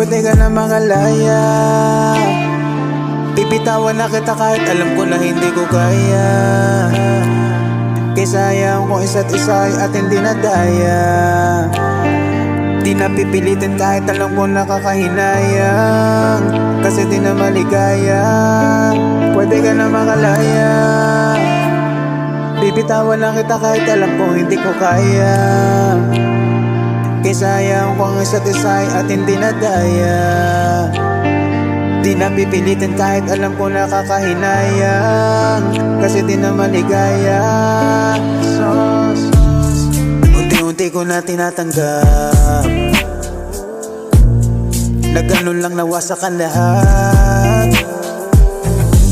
pwede ka na mangalaya. Pipitawan na kita kahit alam ko na hindi ko kaya. Kay sayang kung isa't isa ay ating dinadaya. Di na pipilitin kahit alam ko nakakahinayang. Kasi di na maligaya, pwede ka na makalaya. Bibitawan lang kita kahit alam ko hindi ko kaya. Kay sayang kung isa't isa ay ating dinadaya. Di na pipilitin kahit alam ko nakakahinayang. Kasi di na maligaya. Unti-unti ko na tinatanggap na ganun lang nawasakan lahat.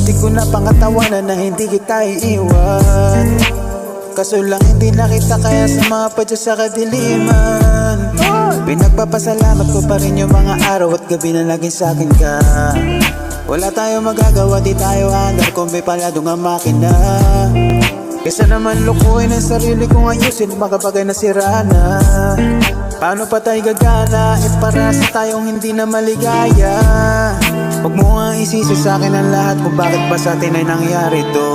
Di ko na pangatawanan na hindi kita iiwan. Kaso lang hindi nakita kaya sumapa dyan sa kadiliman. Pinagpapasalamat ko pa rin yung mga araw at gabi na naging sa'kin ka. Wala tayong magagawa, di tayo handal kung may paladong ang makina. Kesa naman lukuhin ang sarili kong ayusin mga bagay na sira na. Paano pa tayo gagana parehas tayong hindi na maligaya. Huwag mo nga isisi sa'kin ang lahat kung bakit ba sa atin ay nangyari to.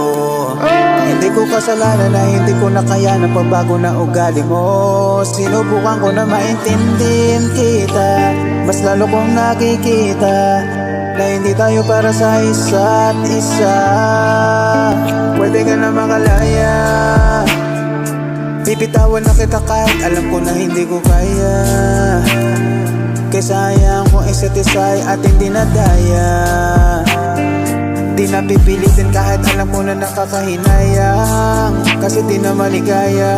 Hindi ko kasalanan na hindi ko na kaya na pagbago na ugali mo. Sinubukan ko na maintindihan kita, mas lalo kong nakikita na hindi tayo para sa isa't isa. Pwede ka na makalaya. Pipitawan na kita kahit alam ko na hindi ko kaya. Kay sayang kung isa't isa ay ating dinadaya. Di na pipilitin kahit alam ko na nakakahinayang. Kasi di na maligaya.